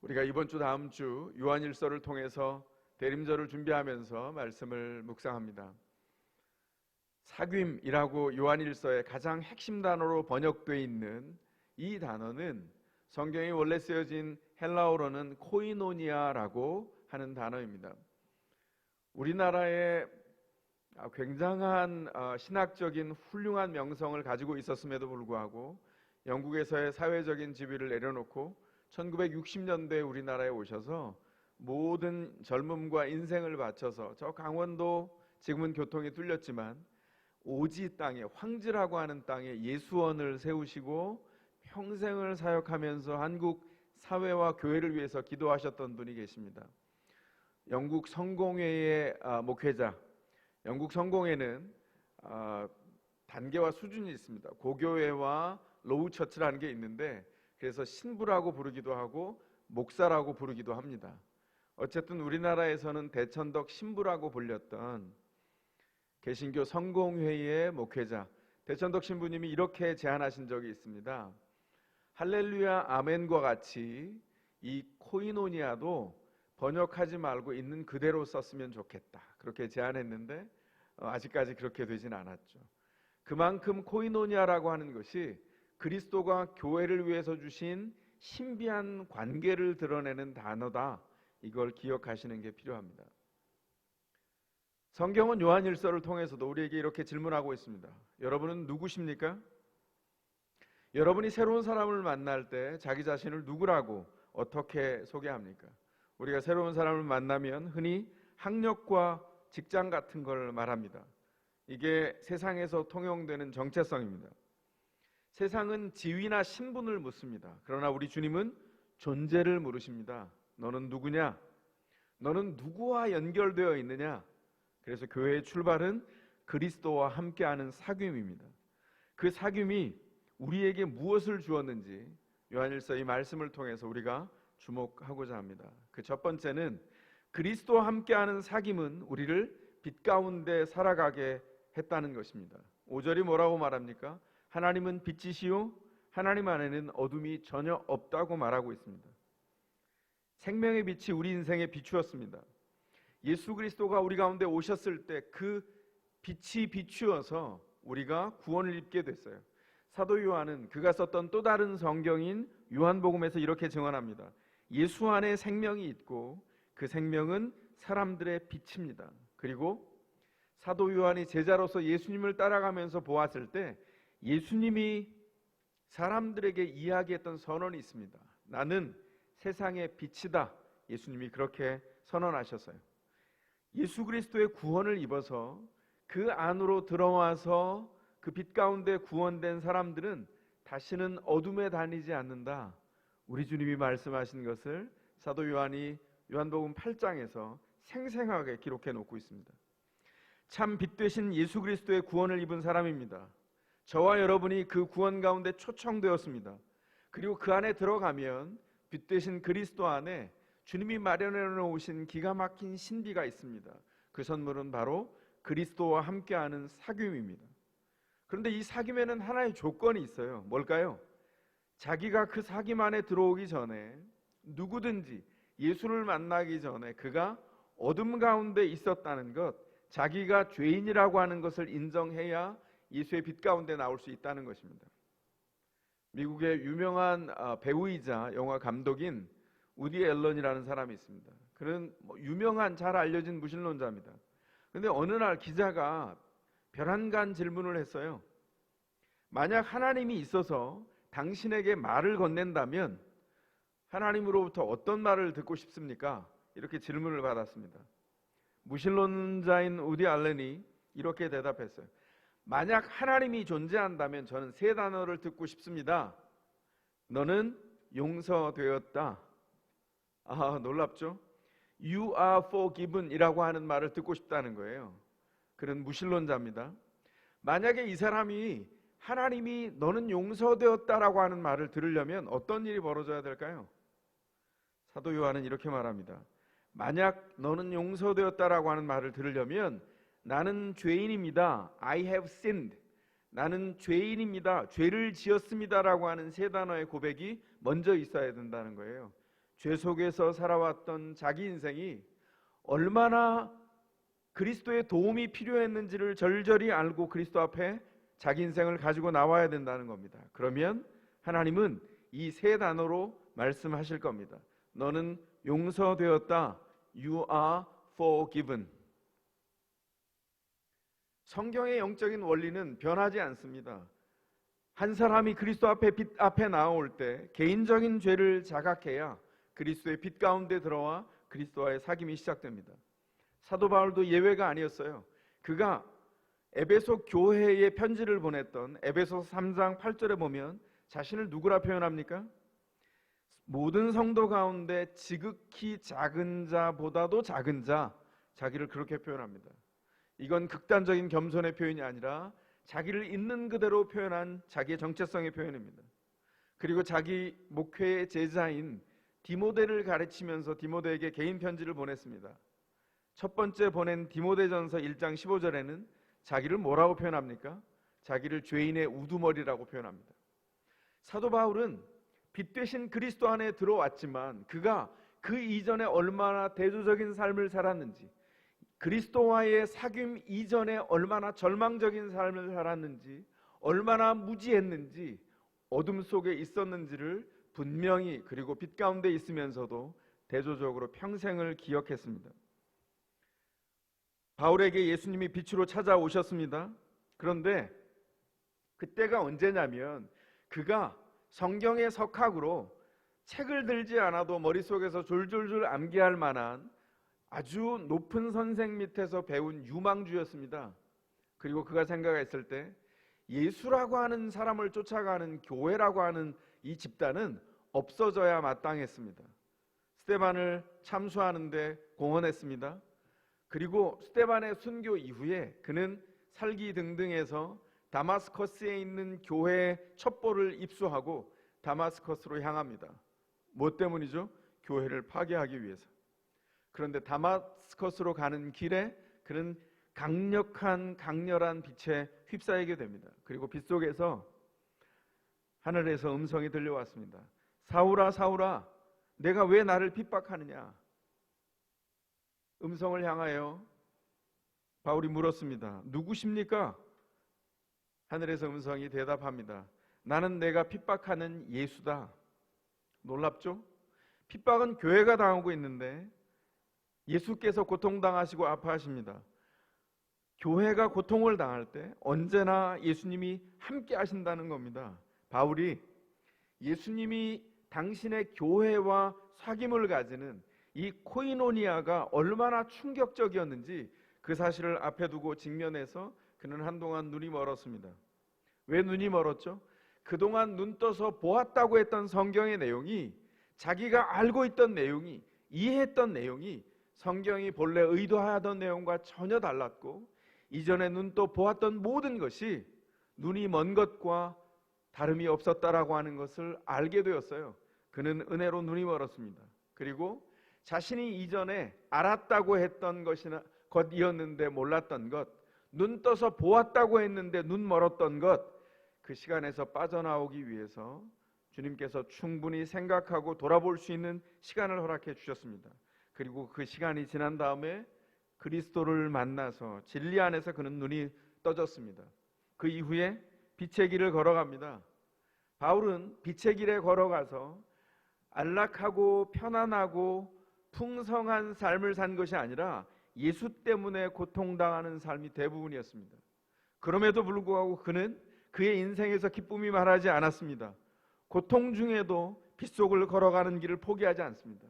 우리가 이번 주 다음 주 요한일서를 통해서 대림절을 준비하면서 말씀을 묵상합니다. 사귐이라고 요한일서의 가장 핵심 단어로 번역되어 있는 이 단어는 성경이 원래 쓰여진 헬라어로는 코이노니아라고 하는 단어입니다. 우리나라에 굉장한 신학적인 훌륭한 명성을 가지고 있었음에도 불구하고 영국에서의 사회적인 지위를 내려놓고 1960년대에 우리나라에 오셔서 모든 젊음과 인생을 바쳐서 저 강원도, 지금은 교통이 뚫렸지만 오지 땅에, 황지라고 하는 땅에 예수원을 세우시고 평생을 사역하면서 한국 사회와 교회를 위해서 기도하셨던 분이 계십니다. 영국 성공회의 목회자. 영국 성공회는 단계와 수준이 있습니다. 고교회와 로우 처치라는 게 있는데, 그래서 신부라고 부르기도 하고 목사라고 부르기도 합니다. 어쨌든 우리나라에서는 대천덕 신부라고 불렸던 개신교 성공회의 목회자 대천덕 신부님이 이렇게 제안하신 적이 있습니다. 할렐루야 아멘과 같이 이 코이노니아도 번역하지 말고 있는 그대로 썼으면 좋겠다, 그렇게 제안했는데 아직까지 그렇게 되진 않았죠. 그만큼 코이노니아라고 하는 것이 그리스도가 교회를 위해서 주신 신비한 관계를 드러내는 단어다, 이걸 기억하시는 게 필요합니다. 성경은 요한일서를 통해서도 우리에게 이렇게 질문하고 있습니다. 여러분은 누구십니까? 여러분이 새로운 사람을 만날 때 자기 자신을 누구라고 어떻게 소개합니까? 우리가 새로운 사람을 만나면 흔히 학력과 직장 같은 걸 말합니다. 이게 세상에서 통용되는 정체성입니다. 세상은 지위나 신분을 묻습니다. 그러나 우리 주님은 존재를 물으십니다. 너는 누구냐? 너는 누구와 연결되어 있느냐? 그래서 교회의 출발은 그리스도와 함께하는 사귐입니다. 그 사귐이 우리에게 무엇을 주었는지 요한일서 이 말씀을 통해서 우리가 주목하고자 합니다. 그 첫 번째는 그리스도와 함께하는 사귐은 우리를 빛 가운데 살아가게 했다는 것입니다. 5절이 뭐라고 말합니까? 하나님은 빛이시요 하나님 안에는 어둠이 전혀 없다고 말하고 있습니다. 생명의 빛이 우리 인생에 비추었습니다. 예수 그리스도가 우리 가운데 오셨을 때 그 빛이 비추어서 우리가 구원을 입게 됐어요. 사도 요한은 그가 썼던 또 다른 성경인 요한복음에서 이렇게 증언합니다. 예수 안에 생명이 있고 그 생명은 사람들의 빛입니다. 그리고 사도 요한이 제자로서 예수님을 따라가면서 보았을 때 예수님이 사람들에게 이야기했던 선언이 있습니다. 나는 세상의 빛이다. 예수님이 그렇게 선언하셨어요. 예수 그리스도의 구원을 입어서 그 안으로 들어와서 그 빛 가운데 구원된 사람들은 다시는 어둠에 다니지 않는다. 우리 주님이 말씀하신 것을 사도 요한이 요한복음 8장에서 생생하게 기록해 놓고 있습니다. 참 빛 되신 예수 그리스도의 구원을 입은 사람입니다. 저와 여러분이 그 구원 가운데 초청되었습니다. 그리고 그 안에 들어가면 빛 되신 그리스도 안에 주님이 마련해 놓으신 기가 막힌 신비가 있습니다. 그 선물은 바로 그리스도와 함께하는 사귐입니다. 그런데 이 사귐에는 하나의 조건이 있어요. 뭘까요? 자기가 그 사귐 안에 들어오기 전에 누구든지 예수를 만나기 전에 그가 어둠 가운데 있었다는 것, 자기가 죄인이라고 하는 것을 인정해야 예수의 빛 가운데 나올 수 있다는 것입니다. 미국의 유명한 배우이자 영화 감독인 우디 앨런이라는 사람이 있습니다. 그는 유명한 잘 알려진 무신론자입니다. 그런데 어느 날 기자가 별한간 질문을 했어요. 만약 하나님이 있어서 당신에게 말을 건넨다면 하나님으로부터 어떤 말을 듣고 싶습니까? 이렇게 질문을 받았습니다. 무신론자인 우디 앨런이 이렇게 대답했어요. 만약 하나님이 존재한다면 저는 세 단어를 듣고 싶습니다. 너는 용서되었다. 놀랍죠? You are forgiven 이라고 하는 말을 듣고 싶다는 거예요. 그는 무신론자입니다. 만약에 이 사람이 하나님이 너는 용서되었다라고 하는 말을 들으려면 어떤 일이 벌어져야 될까요? 사도 요한은 이렇게 말합니다. 만약 너는 용서되었다라고 하는 말을 들으려면 나는 죄인입니다. I have sinned. 나는 죄인입니다. 죄를 지었습니다라고 하는 세 단어의 고백이 먼저 있어야 된다는 거예요. 죄 속에서 살아왔던 자기 인생이 얼마나 그리스도의 도움이 필요했는지를 절절히 알고 그리스도 앞에 자기 인생을 가지고 나와야 된다는 겁니다. 그러면 하나님은 이 세 단어로 말씀하실 겁니다. 너는 용서되었다. You are forgiven. 성경의 영적인 원리는 변하지 않습니다. 한 사람이 그리스도 앞에 빛 앞에 나올 때 개인적인 죄를 자각해야 그리스도의 빛 가운데 들어와 그리스도와의 사귐이 시작됩니다. 사도 바울도 예외가 아니었어요. 그가 에베소 교회에 편지를 보냈던 에베소 3장 8절에 보면 자신을 누구라 표현합니까? 모든 성도 가운데 지극히 작은 자보다도 작은 자, 자기를 그렇게 표현합니다. 이건 극단적인 겸손의 표현이 아니라 자기를 있는 그대로 표현한 자기의 정체성의 표현입니다. 그리고 자기 목회의 제자인 디모데를 가르치면서 디모데에게 개인 편지를 보냈습니다. 첫 번째 보낸 디모데전서 1장 15절에는 자기를 뭐라고 표현합니까? 자기를 죄인의 우두머리라고 표현합니다. 사도 바울은 빛 되신 그리스도 안에 들어왔지만 그가 그 이전에 얼마나 대조적인 삶을 살았는지, 그리스도와의 사귐 이전에 얼마나 절망적인 삶을 살았는지, 얼마나 무지했는지, 어둠 속에 있었는지를 분명히, 그리고 빛 가운데 있으면서도 대조적으로 평생을 기억했습니다. 바울에게 예수님이 빛으로 찾아오셨습니다. 그런데 그때가 언제냐면 그가 성경의 석학으로 책을 들지 않아도 머릿속에서 졸졸졸 암기할 만한 아주 높은 선생 밑에서 배운 유망주였습니다. 그리고 그가 생각했을 때 예수라고 하는 사람을 쫓아가는 교회라고 하는 이 집단은 없어져야 마땅했습니다. 스데반을 참수하는데 공헌했습니다. 그리고 스데반의 순교 이후에 그는 살기등등해서 다마스커스에 있는 교회의 첩보를 입수하고 다마스커스로 향합니다. 뭐 때문이죠? 교회를 파괴하기 위해서. 그런데 다마스커스로 가는 길에 그는 강렬한 빛에 휩싸이게 됩니다. 그리고 빛 속에서 하늘에서 음성이 들려왔습니다. 사울아, 사울아, 내가 왜 나를 핍박하느냐? 음성을 향하여 바울이 물었습니다. 누구십니까? 하늘에서 음성이 대답합니다. 나는 내가 핍박하는 예수다. 놀랍죠? 핍박은 교회가 당하고 있는데 예수께서 고통당하시고 아파하십니다. 교회가 고통을 당할 때 언제나 예수님이 함께 하신다는 겁니다. 바울이 예수님이 당신의 교회와 사귐을 가지는 이 코이노니아가 얼마나 충격적이었는지 그 사실을 앞에 두고 직면해서 그는 한동안 눈이 멀었습니다. 왜 눈이 멀었죠? 그동안 눈 떠서 보았다고 했던 성경의 내용이, 자기가 알고 있던 내용이, 이해했던 내용이 성경이 본래 의도하던 내용과 전혀 달랐고, 이전에 눈 떠 보았던 모든 것이 눈이 먼 것과 다름이 없었다라고 하는 것을 알게 되었어요. 그는 은혜로 눈이 멀었습니다. 그리고 자신이 이전에 알았다고 했던 것이었는데 몰랐던 것, 눈 떠서 보았다고 했는데 눈 멀었던 것, 그 시간에서 빠져나오기 위해서 주님께서 충분히 생각하고 돌아볼 수 있는 시간을 허락해 주셨습니다. 그리고 그 시간이 지난 다음에 그리스도를 만나서 진리 안에서 그는 눈이 떠졌습니다. 그 이후에 빛의 길을 걸어갑니다. 바울은 빛의 길에 걸어가서 안락하고 편안하고 풍성한 삶을 산 것이 아니라 예수 때문에 고통당하는 삶이 대부분이었습니다. 그럼에도 불구하고 그는 그의 인생에서 기쁨이 말하지 않았습니다. 고통 중에도 빛 속을 걸어가는 길을 포기하지 않습니다.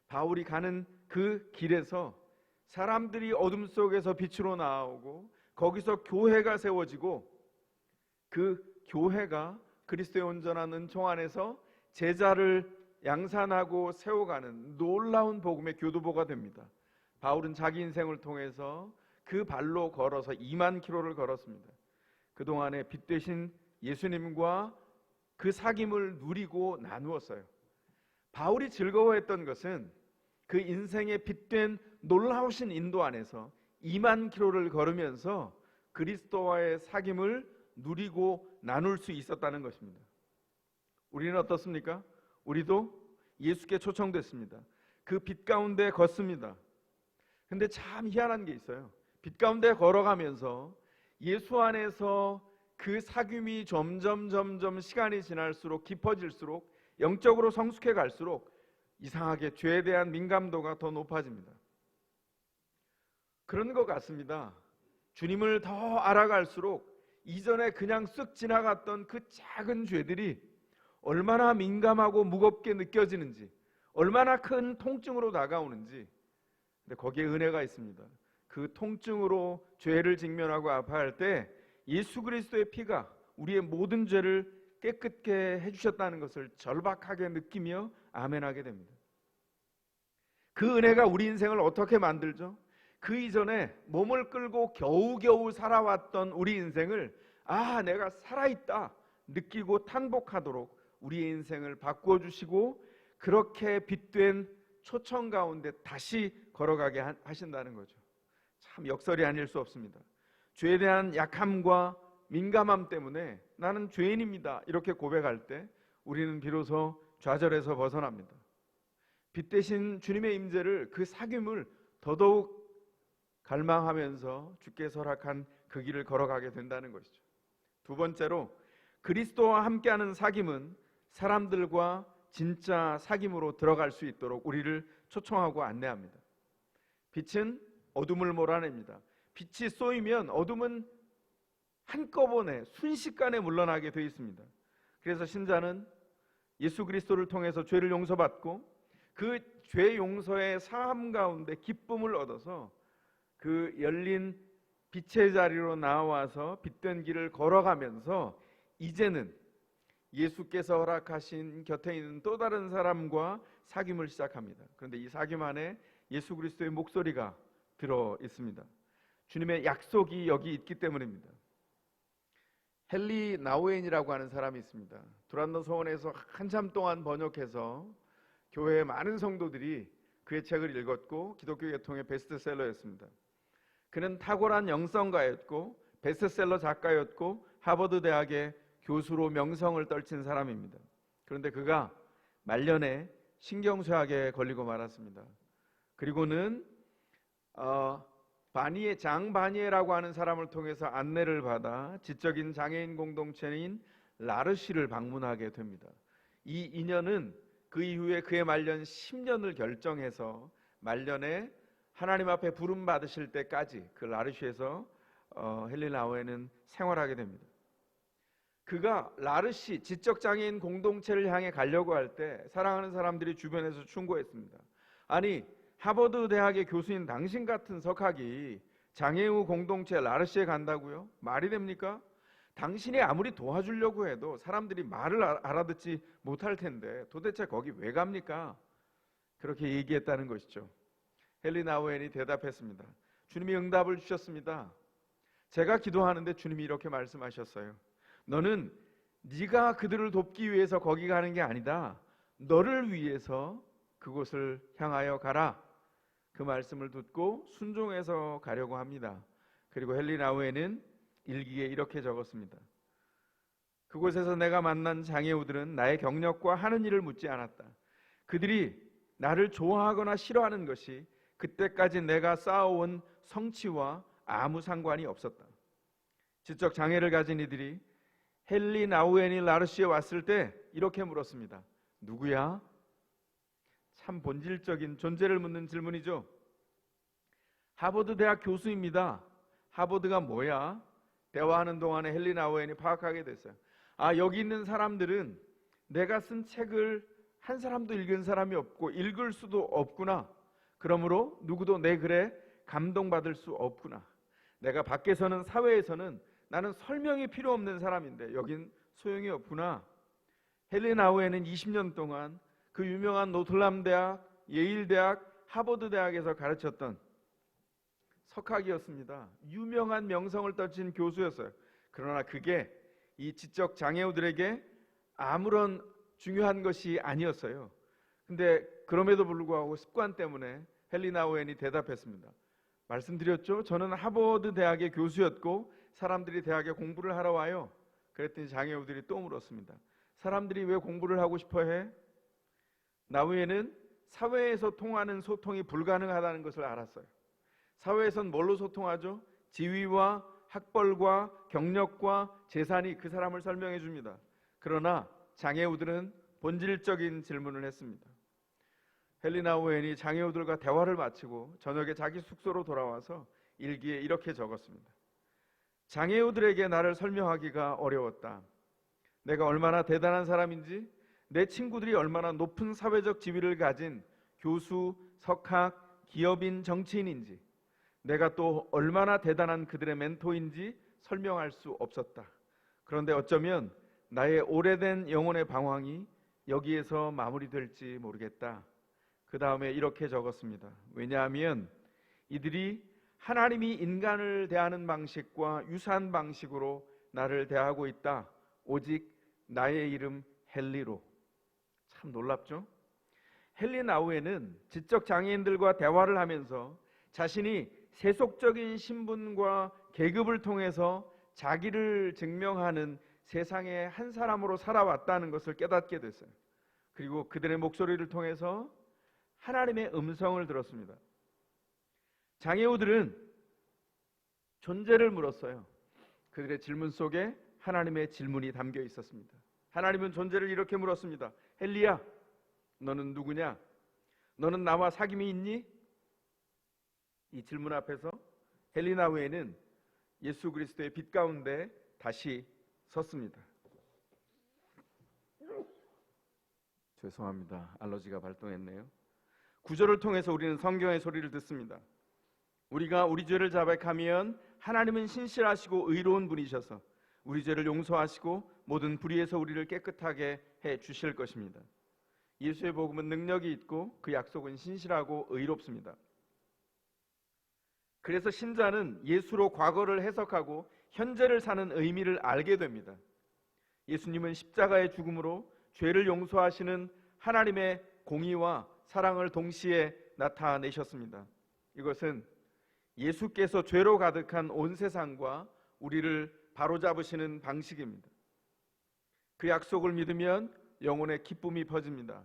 바울이 가는 그 길에서 사람들이 어둠 속에서 빛으로 나오고 거기서 교회가 세워지고 그 교회가 그리스도의 온전한 은총 안에서 제자를 양산하고 세워가는 놀라운 복음의 교두보가 됩니다. 바울은 자기 인생을 통해서 그 발로 걸어서 2만 킬로를 걸었습니다. 그동안에 빛 되신 예수님과 그 사귐을 누리고 나누었어요. 바울이 즐거워했던 것은 그 인생의 빛된 놀라우신 인도 안에서 2만 킬로를 걸으면서 그리스도와의 사귐을 누리고 나눌 수 있었다는 것입니다. 우리는 어떻습니까? 우리도 예수께 초청됐습니다. 그 빛 가운데 걷습니다. 근데 참 희한한 게 있어요. 빛 가운데 걸어가면서 예수 안에서 그 사귐이 점점 시간이 지날수록 깊어질수록 영적으로 성숙해 갈수록 이상하게 죄에 대한 민감도가 더 높아집니다. 그런 것 같습니다. 주님을 더 알아갈수록 이전에 그냥 쓱 지나갔던 그 작은 죄들이 얼마나 민감하고 무겁게 느껴지는지, 얼마나 큰 통증으로 다가오는지. 근데 거기에 은혜가 있습니다. 그 통증으로 죄를 직면하고 아파할 때 예수 그리스도의 피가 우리의 모든 죄를 깨끗게 해주셨다는 것을 절박하게 느끼며 아멘하게 됩니다. 그 은혜가 우리 인생을 어떻게 만들죠? 그 이전에 몸을 끌고 겨우겨우 살아왔던 우리 인생을 내가 살아있다 느끼고 탄복하도록 우리의 인생을 바꿔주시고 그렇게 빛된 초청 가운데 다시 걸어가게 하신다는 거죠. 참 역설이 아닐 수 없습니다. 죄에 대한 약함과 민감함 때문에 나는 죄인입니다 이렇게 고백할 때 우리는 비로소 좌절에서 벗어납니다. 빛 대신 주님의 임재를, 그 사귐을 더더욱 갈망하면서 주께 허락한 그 길을 걸어가게 된다는 것이죠. 두 번째로, 그리스도와 함께하는 사귐은 사람들과 진짜 사귐으로 들어갈 수 있도록 우리를 초청하고 안내합니다. 빛은 어둠을 몰아냅니다. 빛이 쏘이면 어둠은 한꺼번에 순식간에 물러나게 되어 있습니다. 그래서 신자는 예수 그리스도를 통해서 죄를 용서받고 그 죄 용서의 사함 가운데 기쁨을 얻어서 그 열린 빛의 자리로 나와서 빛된 길을 걸어가면서 이제는 예수께서 허락하신 곁에 있는 또 다른 사람과 사귐을 시작합니다. 그런데 이 사귐 안에 예수 그리스도의 목소리가 들어 있습니다. 주님의 약속이 여기 있기 때문입니다. 헨리 나우엔이라고 하는 사람이 있습니다. 두란노 서원에서 한참 동안 번역해서 교회의 많은 성도들이 그의 책을 읽었고 기독교 계통의 베스트셀러였습니다. 그는 탁월한 영성가였고 베스트셀러 작가였고 하버드 대학의 교수로 명성을 떨친 사람입니다. 그런데 그가 말년에 신경쇠약에 걸리고 말았습니다. 그리고는 장 바니에라고 하는 사람을 통해서 안내를 받아 지적인 장애인 공동체인 라르시를 방문하게 됩니다. 이 인연은 그 이후에 그의 말년 10년을 결정해서 말년에 하나님 앞에 부름 받으실 때까지 그 라르시에서 헨리 나우엔은 생활하게 됩니다. 그가 라르시 지적장애인 공동체를 향해 가려고 할 때 사랑하는 사람들이 주변에서 충고했습니다. 아니, 하버드 대학의 교수인 당신 같은 석학이 장애우 공동체 라르시에 간다고요? 말이 됩니까? 당신이 아무리 도와주려고 해도 사람들이 말을 알아듣지 못할 텐데 도대체 거기 왜 갑니까? 그렇게 얘기했다는 것이죠. 헨리 나우엔이 대답했습니다. 주님이 응답을 주셨습니다. 제가 기도하는데 주님이 이렇게 말씀하셨어요. 너는 네가 그들을 돕기 위해서 거기 가는 게 아니다. 너를 위해서 그곳을 향하여 가라. 그 말씀을 듣고 순종해서 가려고 합니다. 그리고 헨리 나우엔은 일기에 이렇게 적었습니다. 그곳에서 내가 만난 장애우들은 나의 경력과 하는 일을 묻지 않았다. 그들이 나를 좋아하거나 싫어하는 것이 그때까지 내가 쌓아온 성취와 아무 상관이 없었다. 지적 장애를 가진 이들이 헨리 나우엔이 라르시에 왔을 때 이렇게 물었습니다. 누구야? 참 본질적인 존재를 묻는 질문이죠. 하버드 대학 교수입니다. 하버드가 뭐야? 대화하는 동안에 헨리 나우엔이 파악하게 됐어요. 여기 있는 사람들은 내가 쓴 책을 한 사람도 읽은 사람이 없고 읽을 수도 없구나. 그러므로 누구도 내 글에 감동받을 수 없구나. 내가 밖에서는, 사회에서는 나는 설명이 필요 없는 사람인데 여긴 소용이 없구나. 헨리 나우엔은 20년 동안 그 유명한 노틀람 대학, 예일 대학, 하버드 대학에서 가르쳤던 석학이었습니다. 유명한 명성을 떨친 교수였어요. 그러나 그게 이 지적 장애우들에게 아무런 중요한 것이 아니었어요. 근데 그럼에도 불구하고 습관 때문에 헨리 나우엔이 대답했습니다. 말씀드렸죠? 저는 하버드 대학의 교수였고 사람들이 대학에 공부를 하러 와요. 그랬더니 장애우들이 또 물었습니다. 사람들이 왜 공부를 하고 싶어 해? 나우에는 사회에서 통하는 소통이 불가능하다는 것을 알았어요. 사회에선 뭘로 소통하죠? 지위와 학벌과 경력과 재산이 그 사람을 설명해 줍니다. 그러나 장애우들은 본질적인 질문을 했습니다. 헨리 오웬이 장애우들과 대화를 마치고 저녁에 자기 숙소로 돌아와서 일기에 이렇게 적었습니다. 장애우들에게 나를 설명하기가 어려웠다. 내가 얼마나 대단한 사람인지, 내 친구들이 얼마나 높은 사회적 지위를 가진 교수, 석학, 기업인, 정치인인지, 내가 또 얼마나 대단한 그들의 멘토인지 설명할 수 없었다. 그런데 어쩌면 나의 오래된 영혼의 방황이 여기에서 마무리될지 모르겠다. 그 다음에 이렇게 적었습니다. 왜냐하면 이들이 하나님이 인간을 대하는 방식과 유사한 방식으로 나를 대하고 있다. 오직 나의 이름 헨리로. 참 놀랍죠? 헨리 나우에는 지적 장애인들과 대화를 하면서 자신이 세속적인 신분과 계급을 통해서 자기를 증명하는 세상의 한 사람으로 살아왔다는 것을 깨닫게 됐어요. 그리고 그들의 목소리를 통해서 하나님의 음성을 들었습니다. 장애우들은 존재를 물었어요. 그들의 질문 속에 하나님의 질문이 담겨 있었습니다. 하나님은 존재를 이렇게 물었습니다. 헨리야, 너는 누구냐? 너는 나와 사귐이 있니? 이 질문 앞에서 헨리 나우에는 예수 그리스도의 빛 가운데 다시 섰습니다. 죄송합니다. 알러지가 발동했네요. 구절을 통해서 우리는 성경의 소리를 듣습니다. 우리가 우리 죄를 자백하면 하나님은 신실하시고 의로운 분이셔서 우리 죄를 용서하시고 모든 불의에서 우리를 깨끗하게 해 주실 것입니다. 예수의 복음은 능력이 있고 그 약속은 신실하고 의롭습니다. 그래서 신자는 예수로 과거를 해석하고 현재를 사는 의미를 알게 됩니다. 예수님은 십자가의 죽음으로 죄를 용서하시는 하나님의 공의와 사랑을 동시에 나타내셨습니다. 이것은 예수께서 죄로 가득한 온 세상과 우리를 바로잡으시는 방식입니다. 그 약속을 믿으면 영혼의 기쁨이 퍼집니다.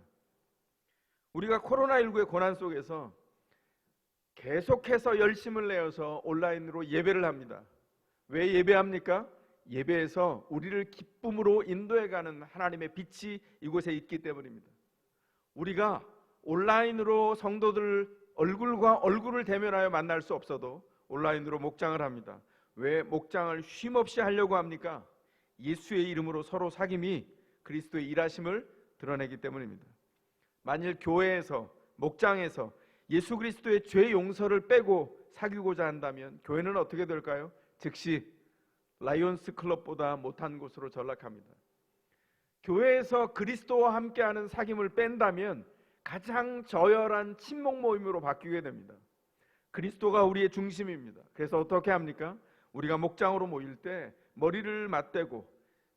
우리가 코로나19의 고난 속에서 계속해서 열심을 내어서 온라인으로 예배를 합니다. 왜 예배합니까? 예배에서 우리를 기쁨으로 인도해가는 하나님의 빛이 이곳에 있기 때문입니다. 우리가 온라인으로 성도들 얼굴과 얼굴을 대면하여 만날 수 없어도 온라인으로 목장을 합니다. 왜 목장을 쉼없이 하려고 합니까? 예수의 이름으로 서로 사귐이 그리스도의 일하심을 드러내기 때문입니다. 만일 교회에서 목장에서 예수 그리스도의 죄 용서를 빼고 사귀고자 한다면 교회는 어떻게 될까요? 즉시 라이온스 클럽보다 못한 곳으로 전락합니다. 교회에서 그리스도와 함께하는 사귐을 뺀다면 가장 저열한 친목 모임으로 바뀌게 됩니다. 그리스도가 우리의 중심입니다. 그래서 어떻게 합니까? 우리가 목장으로 모일 때 머리를 맞대고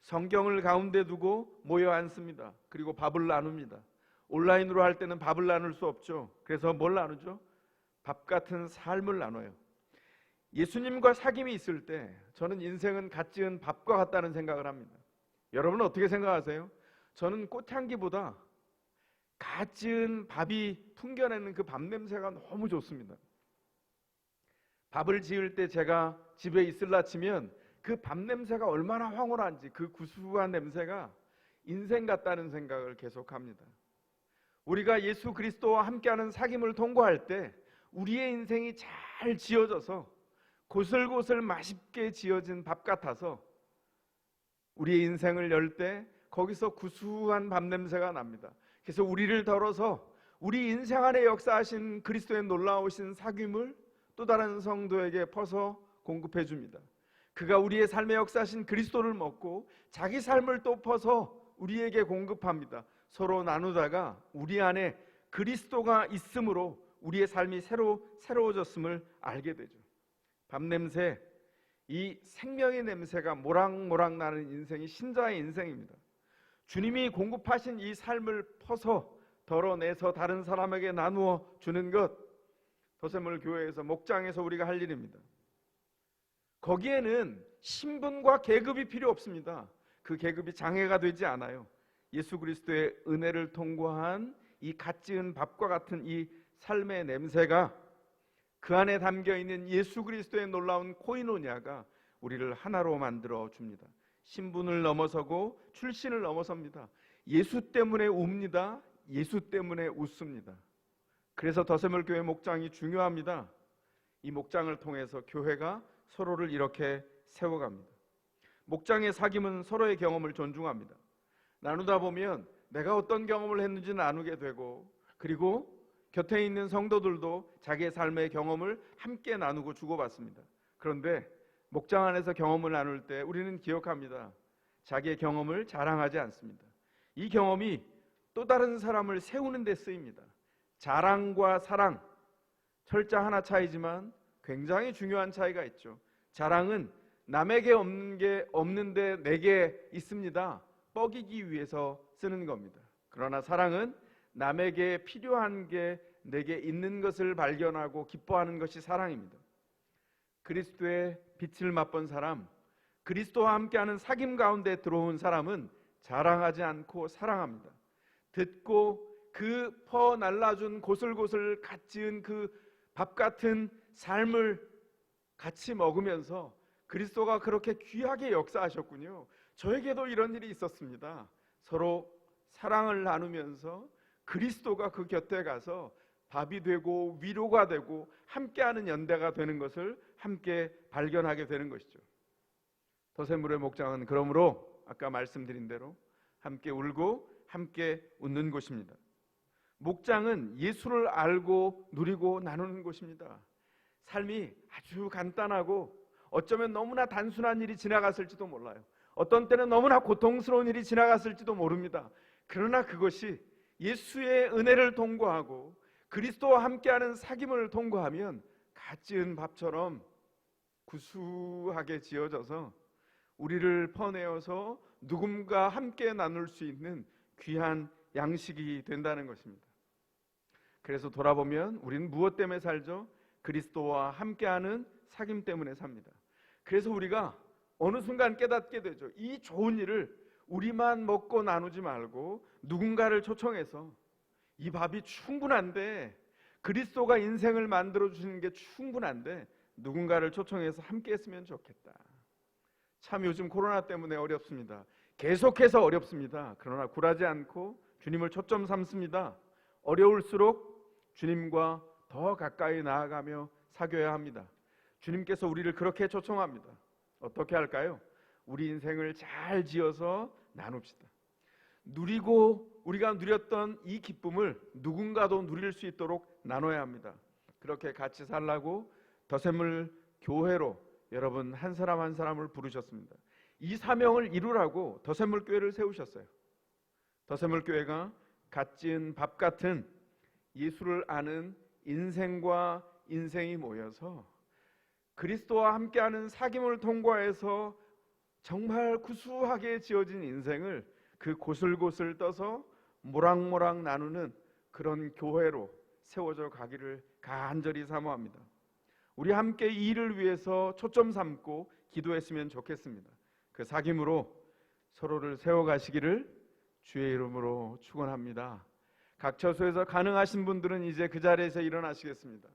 성경을 가운데 두고 모여 앉습니다. 그리고 밥을 나눕니다. 온라인으로 할 때는 밥을 나눌 수 없죠. 그래서 뭘 나누죠? 밥 같은 삶을 나눠요. 예수님과 사귐이 있을 때 저는 인생은 갓 지은 밥과 같다는 생각을 합니다. 여러분은 어떻게 생각하세요? 저는 꽃향기보다 갓 지은 밥이 풍겨내는 그 밥 냄새가 너무 좋습니다. 밥을 지을 때 제가 집에 있을라 치면 그 밥 냄새가 얼마나 황홀한지 그 구수한 냄새가 인생 같다는 생각을 계속합니다. 우리가 예수 그리스도와 함께하는 사귐을 통과할 때 우리의 인생이 잘 지어져서 고슬고슬 맛있게 지어진 밥 같아서 우리의 인생을 열 때 거기서 구수한 밥 냄새가 납니다. 그래서 우리를 덜어서 우리 인생 안에 역사하신 그리스도의 놀라우신 사귐을 또 다른 성도에게 퍼서 공급해 줍니다. 그가 우리의 삶에 역사하신 그리스도를 먹고 자기 삶을 또 퍼서 우리에게 공급합니다. 서로 나누다가 우리 안에 그리스도가 있으므로 우리의 삶이 새로워졌음을 알게 되죠. 밥 냄새, 이 생명의 냄새가 모락모락 나는 인생이 신자의 인생입니다. 주님이 공급하신 이 삶을 퍼서 덜어내서 다른 사람에게 나누어 주는 것, 더샘물 교회에서 목장에서 우리가 할 일입니다. 거기에는 신분과 계급이 필요 없습니다. 그 계급이 장애가 되지 않아요. 예수 그리스도의 은혜를 통과한 이 갓 지은 밥과 같은 이 삶의 냄새가, 그 안에 담겨 있는 예수 그리스도의 놀라운 코이노니아가 우리를 하나로 만들어 줍니다. 신분을 넘어서고 출신을 넘어섭니다. 예수 때문에 웁니다. 예수 때문에 웃습니다. 그래서 더세물 교회 목장이 중요합니다. 이 목장을 통해서 교회가 서로를 이렇게 세워갑니다. 목장의 사귐은 서로의 경험을 존중합니다. 나누다 보면 내가 어떤 경험을 했는지 나누게 되고, 그리고 곁에 있는 성도들도 자기의 삶의 경험을 함께 나누고 주고받습니다. 그런데 목장 안에서 경험을 나눌 때 우리는 기억합니다. 자기의 경험을 자랑하지 않습니다. 이 경험이 또 다른 사람을 세우는 데 쓰입니다. 자랑과 사랑, 철자 하나 차이지만 굉장히 중요한 차이가 있죠. 자랑은 남에게 없는 게 없는데 내게 있습니다, 뻐기기 위해서 쓰는 겁니다. 그러나 사랑은 남에게 필요한 게 내게 있는 것을 발견하고 기뻐하는 것이 사랑입니다. 그리스도의 빛을 맛본 사람, 그리스도와 함께하는 사귐 가운데 들어온 사람은 자랑하지 않고 사랑합니다. 듣고 그 퍼 날라준 고슬고슬 갓 지은 그 밥 같은 삶을 같이 먹으면서 그리스도가 그렇게 귀하게 역사하셨군요. 저에게도 이런 일이 있었습니다. 서로 사랑을 나누면서 그리스도가 그 곁에 가서 밥이 되고 위로가 되고 함께하는 연대가 되는 것을 함께 발견하게 되는 것이죠. 더세물의 목장은 그러므로 아까 말씀드린 대로 함께 울고 함께 웃는 곳입니다. 목장은 예수를 알고 누리고 나누는 곳입니다. 삶이 아주 간단하고 어쩌면 너무나 단순한 일이 지나갔을지도 몰라요. 어떤 때는 너무나 고통스러운 일이 지나갔을지도 모릅니다. 그러나 그것이 예수의 은혜를 통과하고 그리스도와 함께하는 사귐을 통과하면 갓 지은 밥처럼 구수하게 지어져서 우리를 퍼내어서 누군가 함께 나눌 수 있는 귀한 양식이 된다는 것입니다. 그래서 돌아보면 우리는 무엇 때문에 살죠? 그리스도와 함께하는 사귐 때문에 삽니다. 그래서 우리가 어느 순간 깨닫게 되죠. 이 좋은 일을 우리만 먹고 나누지 말고 누군가를 초청해서 이 밥이 충분한데, 그리스도가 인생을 만들어 주시는 게 충분한데 누군가를 초청해서 함께 했으면 좋겠다. 참 요즘 코로나 때문에 어렵습니다. 계속해서 어렵습니다. 그러나 굴하지 않고 주님을 초점 삼습니다. 어려울수록 주님과 더 가까이 나아가며 사귀어야 합니다. 주님께서 우리를 그렇게 초청합니다. 어떻게 할까요? 우리 인생을 잘 지어서 나눕시다. 누리고 우리가 누렸던 이 기쁨을 누군가도 누릴 수 있도록 나눠야 합니다. 그렇게 같이 살라고 더세물 교회로 여러분 한 사람 한 사람을 부르셨습니다. 이 사명을 이루라고 더세물 교회를 세우셨어요. 더세물 교회가 갓 지은 밥 같은 예수를 아는 인생과 인생이 모여서 그리스도와 함께하는 사귐을 통과해서 정말 구수하게 지어진 인생을 그 고슬고슬 떠서 모락모락 나누는 그런 교회로 세워져 가기를 간절히 사모합니다. 우리 함께 이 일을 위해서 초점 삼고 기도했으면 좋겠습니다. 그 사귐으로 서로를 세워가시기를 주의 이름으로 축원합니다. 각 처소에서 가능하신 분들은 이제 그 자리에서 일어나시겠습니다.